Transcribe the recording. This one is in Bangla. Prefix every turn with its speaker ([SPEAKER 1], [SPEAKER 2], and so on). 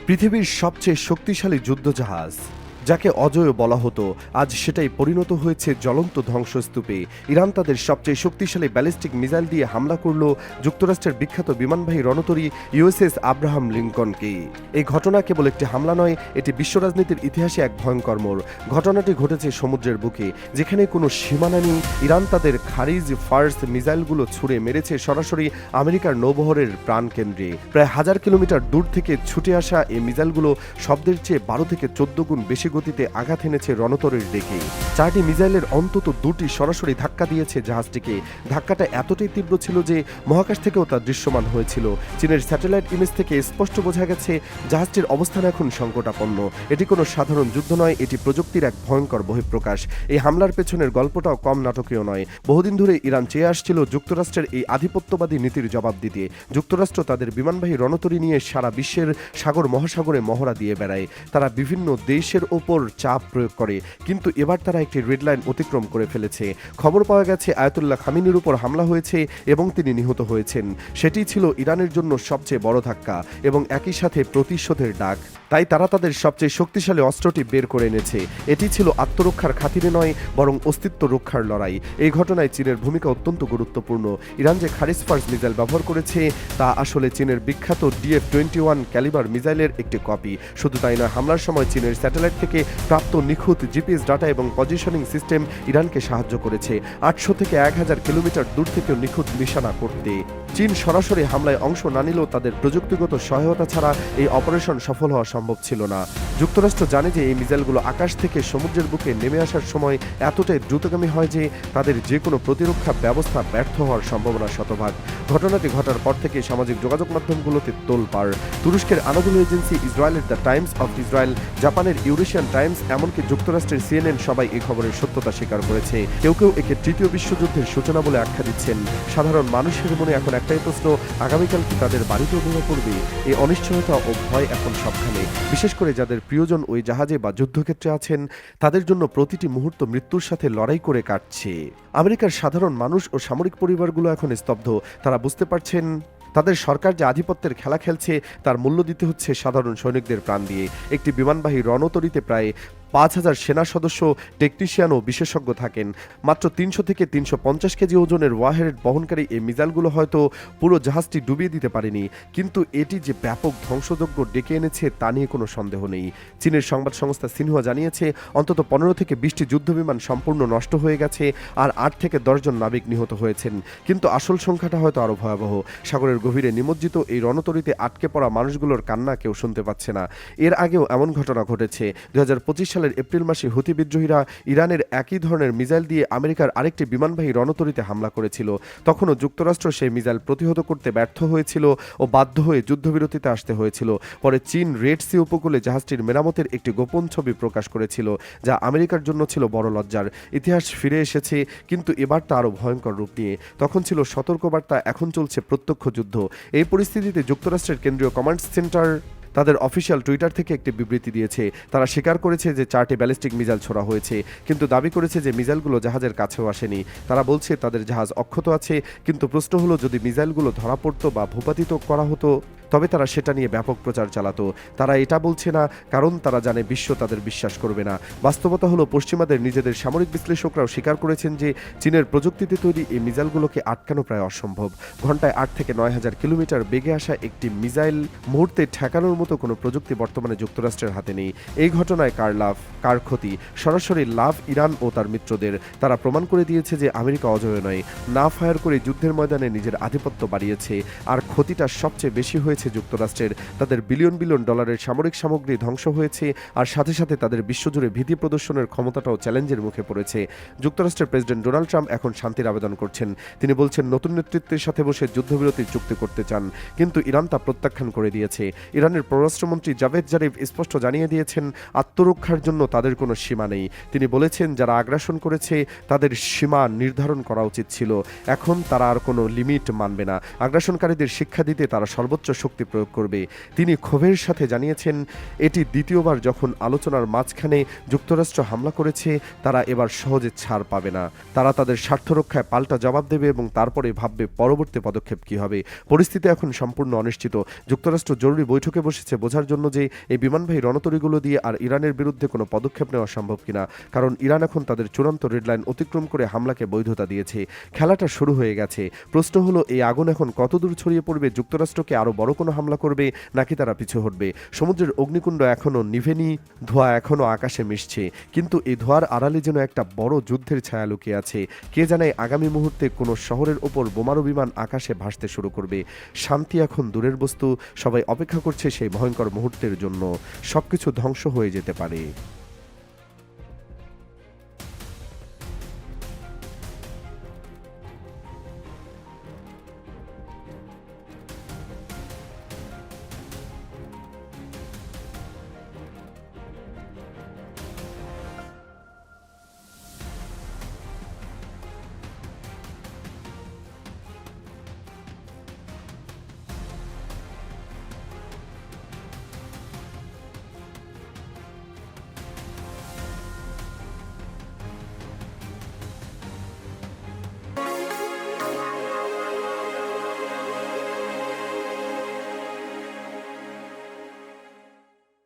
[SPEAKER 1] পৃথিবীর সবচেয়ে শক্তিশালী যুদ্ধজাহাজ যাকে অজয় বলা হতো, আজ সেটাই পরিণত হয়েছে জ্বলন্ত ধ্বংসস্তূপে। ইরান তাদের সবচেয়ে শক্তিশালী ব্যালিস্টিক মিসাইল দিয়ে হামলা করল যুক্তরাষ্ট্রের বিখ্যাত বিমানবাহী রণতরী ইউএসএস আব্রাহাম লিঙ্কনকে। এই ঘটনা কেবল একটি হামলা নয়, এটি বিশ্ব রাজনীতির ইতিহাসে এক ভয়ঙ্কর মোড়। ঘটনাটি ঘটেছে সমুদ্রের বুকে, যেখানে কোনো সীমানা নেই। ইরান তাদের খারিজ ফার্স্ট মিসাইলগুলো ছুড়ে মেরেছে সরাসরি আমেরিকার নৌবহরের প্রাণকেন্দ্রে। প্রায় 1000 কিলোমিটার দূর থেকে ছুটে আসা এই মিসাইলগুলো শব্দের চেয়ে 12 থেকে 14 গুণ বেশি গতিতে আঘাত এনেছে রণতরীর ডেকে। 4টি মিসাইলের অন্তত 2টি সরাসরি ধাক্কা দিয়েছে জাহাজটিকে। ধাক্কাটা এতটাই তীব্র ছিল যে মহাকাশ থেকেও তা দৃশ্যমান হয়েছিল। চীনের স্যাটেলাইট ইমেজ থেকে স্পষ্ট বোঝা গেছে জাহাজটির অবস্থান এখন সংকটাপন্ন। এটি কোনো সাধারণ যুদ্ধ নয়, এটি প্রযুক্তির এক ভয়ঙ্কর বহিঃপ্রকাশ। এই হামলার পেছনের গল্পটাও কম নাটকীয় নয়। বহুদিন ধরে ইরান চেয়ে আসছিল যুক্তরাষ্ট্রের এই আধিপত্যবাদী নীতির জবাব দিতে। যুক্তরাষ্ট্র তাদের বিমানবাহী রণতরী নিয়ে সারা বিশ্বের সাগর মহাসাগরে মহড়া দিয়ে বেড়ায়। তারা বিভিন্ন দেশের ওপর চাপ প্রয়োগ করে, কিন্তু এবার তারা একটি রেড লাইন অতিক্রম করে ফেলেছে। খবর পাওয়া গেছে আয়াতুল্লাহ খামিনির উপর হামলা হয়েছে এবং তিনি নিহত হয়েছেন। সেটি ছিল ইরানের জন্য সবচেয়ে বড় ধাক্কা এবং একই সাথে প্রতিশোধের ডাক। তাই তারা তাদের সবচেয়ে শক্তিশালী অস্ত্রটি বের করে এনেছে। এটি ছিল আত্মরক্ষার খাতিরে নয়, বরং অস্তিত্ব রক্ষার লড়াই। এই ঘটনায় চীনের ভূমিকা অত্যন্ত গুরুত্বপূর্ণ। ইরান যে খারিজ ফার্স্ট মিসাইল ব্যবহার করেছে তা আসলে চীনের বিখ্যাত DF-21 ক্যালিবার মিসাইলের একটি কপি। শুধু তাই নয়, হামলার সময় চীনের স্যাটেলাইট থেকে প্রাপ্ত নিখুঁত জিপিএস ডাটা এবং পজিশনিং সিস্টেম ইরানকে সাহায্য করেছে 800 থেকে 1000 কিলোমিটার দূর থেকেও নিখুঁত নিশানা করতে। চীন সরাসরি হামলায় অংশ না নিলেও তাদের প্রযুক্তিগত সহায়তা ছাড়া এই অপারেশন সফল হওয়া সম্ভব ছিল না। যুক্তরাষ্ট্র জানে যে এই মিসাইলগুলো আকাশ থেকে সমুদ্রের বুকে নেমে আসার সময় এতটাই দ্রুতগামী হয় যে তাদের যে কোনো প্রতিরক্ষা ব্যবস্থা ব্যর্থ হওয়ার সম্ভাবনা শতভাগ। ঘটনাটি ঘটার পর থেকে সামাজিক যোগাযোগ মাধ্যমগুলোতে তোলপাড়। তুরস্কের আনাদুলু এজেন্সি, ইসরায়েলের দ্য টাইমস অফ ইসরায়েল, জাপানের ইউরেশিয়ান টাইমস, এমনকি যুক্তরাষ্ট্রের CNN সবাই এই খবরের সত্যতা স্বীকার করেছে। কেউ কেউ একে তৃতীয় বিশ্বযুদ্ধের সূচনা বলে আখ্যা দিচ্ছেন। সাধারণ মানুষের মনে এখন একটাই প্রশ্ন, আগামীকাল কি তাদের বাড়িতেও ভেঙে পড়বে? এই অনিশ্চয়তা ও ভয় এখন সবখানে, বিশেষ করে যাদের প্রিয়জন ওই জাহাজে বা যুদ্ধক্ষেত্রে আছেন। তাদের জন্য প্রতিটি মুহূর্ত মৃত্যুর সাথে লড়াই করে কাটছে। আমেরিকার সাধারণ মানুষ ও সামরিক পরিবারগুলো এখন স্তব্ধ। তারা বুঝতে পারছেন তাদের সরকার যে আধিপত্যের খেলা খেলছে তার মূল্য দিতে হচ্ছে সাধারণ সৈনিকদের প্রাণ দিয়ে। একটি বিমানবাহী রণতরীতে প্রায় 5000 সেনা সদস্য, টেকনিশিয়ান ও বিশেষজ্ঞ থাকেন। মাত্র 300 থেকে 350 কেজি ওজনের ওয়ারহেড বহনকারী এই মিসাইলগুলো হয়তো পুরো জাহাজটি ডুবিয়ে দিতে পারেনি, কিন্তু এটি যে ব্যাপক ধ্বংসযজ্ঞ ডেকে এনেছে তা নিয়ে কোনো সন্দেহ নেই। চীনের সংবাদ সংস্থা সিনহুয়া জানিয়েছে অন্তত 15 থেকে 20টি যুদ্ধবিমান সম্পূর্ণ নষ্ট হয়ে গেছে আর 8 থেকে 10 জন নাবিক নিহত হয়েছেন। কিন্তু আসল সংখ্যাটা হয়তো আরও ভয়াবহ। সাগরের গভীরে নিমজ্জিত এই রণতরীতে আটকে পড়া মানুষগুলোর কান্না কেউ শুনতে পাচ্ছে না। এর আগেও এমন ঘটনা ঘটেছে। 2025 সালের এপ্রিল মাসে হুতি বিদ্রোহীরা ইরানের একই ধরনের মিসাইল দিয়ে আমেরিকার আরেকটি বিমানবাহী রণতরীতে হামলা করেছিল। তখনও যুক্তরাষ্ট্র সেই মিসাইল প্রতিহত করতে ব্যর্থ হয়েছিল ও বাধ্য হয়ে যুদ্ধবিরতিতে আসতে হয়েছিল। পরে চীন রেড সি উপকূলে জাহাজটির মেরামতের একটি গোপন ছবি প্রকাশ করেছিল, যা আমেরিকার জন্য ছিল বড় লজ্জার। ইতিহাস ফিরে এসেছে, কিন্তু এবার তা আরও ভয়ঙ্কর রূপ নিয়ে। তখন ছিল সতর্কবার্তা, এখন চলছে প্রত্যক্ষ যুদ্ধ। এই পরিস্থিতিতে যুক্তরাষ্ট্রের কেন্দ্রীয় কমান্ড সেন্টার তাদের অফিসিয়াল টুইটার থেকে একটি বিবৃতি দিয়েছে। তারা স্বীকার করেছে যে 4টি ব্যালিস্টিক মিসাইল ছোড়া হয়েছে, কিন্তু দাবি করেছে যে মিসাইলগুলো জাহাজের কাছেও আসেনি। তারা বলছে তাদের জাহাজ অক্ষত আছে, কিন্তু প্রশ্ন হলো যদি মিসাইলগুলো ধরা পড়তো বা ভূপাতিত করা হতো তবে তারা সেটা নিয়ে ব্যাপক প্রচার চালাতো। তারা এটা বলছে না কারণ তারা জানে বিশ্ব তাদের বিশ্বাস করবে না। বাস্তবতা হলো পশ্চিমাদের নিজেদের সামরিক বিশ্লেষকরাও স্বীকার করেছেন যে চীনের প্রযুক্তিতে তৈরি এই মিসাইলগুলোকে আটকানো প্রায় অসম্ভব। ঘন্টায় 8 থেকে 9000 কিলোমিটার বেগে আসা একটি মিসাইল মুহূর্তে ঠেকানোর মতো কোনো প্রযুক্তি বর্তমানে যুক্তরাষ্ট্রের হাতে নেই। এই ঘটনায় কার লাভ, কার ক্ষতি? সরাসরি লাভ ইরান ও তার মিত্রদের। তারা প্রমাণ করে দিয়েছে যে আমেরিকা অজয় নয়, না ফায়ার করে যুদ্ধের ময়দানে নিজের আধিপত্য বাড়িয়েছে। আর ক্ষতিটা সবচেয়ে বেশি হয়েছে যুক্তরাষ্ট্রের। তাদের বিলিয়ন বিলিয়ন ডলারের সামরিক সামগ্রী ধ্বংস হয়েছে, আর সাথে সাথে তাদের বিশ্বজুড়ে ভীতি প্রদর্শনের ক্ষমতাটাও চ্যালেঞ্জের মুখে পড়েছে। যুক্তরাষ্ট্রের প্রেসিডেন্ট ডোনাল্ড ট্রাম্প এখন শান্তির আবেদন করছেন। তিনি বলছেন নতুন নেতৃত্বের সাথে বসে যুদ্ধবিরতির চুক্তি করতে চান, কিন্তু ইরান তা প্রত্যাখ্যান করে দিয়েছে। ইরানের পররাষ্ট্রমন্ত্রী জাভেদ জারিফ স্পষ্ট জানিয়ে দিয়েছেন আত্মরক্ষার জন্য তাদের কোনো সীমা নেই। তিনি বলেছেন যারা আগ্রাসন করেছে তাদের সীমা নির্ধারণ করা উচিত ছিল, এখন তারা আর কোনো লিমিট মানবে না। আগ্রাসনকারীদের শিক্ষা দিতে তারা সর্বোচ্চ শক্তি প্রয়োগ করবে। তিনি ক্ষোভের সাথে জানিয়েছেন, এটি দ্বিতীয়বার যখন আলোচনার মাঝখানে যুক্তরাষ্ট্র হামলা করেছে, তারা এবার সহজে ছাড় পাবে না। তারা তাদের স্বার্থ রক্ষায় পাল্টা জবাব দেবে এবং তারপরে ভাববে পরবর্তী পদক্ষেপ কী হবে। পরিস্থিতি এখন সম্পূর্ণ অনিশ্চিত। যুক্তরাষ্ট্র জরুরি বৈঠকে বসেছে বোঝার জন্য যে এই বিমানবাহী রণতরীগুলো দিয়ে আর ইরানের বিরুদ্ধে কোনো পদক্ষেপ নেওয়া সম্ভব কিনা, কারণ ইরান এখন তাদের চূড়ান্ত রেডলাইন অতিক্রম করে হামলাকে বৈধতা দিয়েছে। খেলাটা শুরু হয়ে গেছে। প্রশ্ন হলো, এই আগুন এখন কতদূর ছড়িয়ে পড়বে? যুক্তরাষ্ট্রকে আরও বড় কোনো হামলা করবে নাকি তারা পিছু হটবে? সমুদ্রের অগ্নিকুণ্ড এখনও নিভেনি, ধোঁয়া এখনও আকাশে মিশছে, কিন্তু এই ধোঁয়ার আড়ালে যেন একটা বড় যুদ্ধের ছায়া লুকিয়ে আছে। কে জানে আগামী মুহূর্তে কোনো শহরের ওপর বোমারু বিমান আকাশে ভাসতে শুরু করবে। শান্তি এখন দূরের বস্তু, সবাই অপেক্ষা করছে সেই ভয়ঙ্কর মুহূর্তের জন্য। সবকিছু ধ্বংস হয়ে যেতে পারে।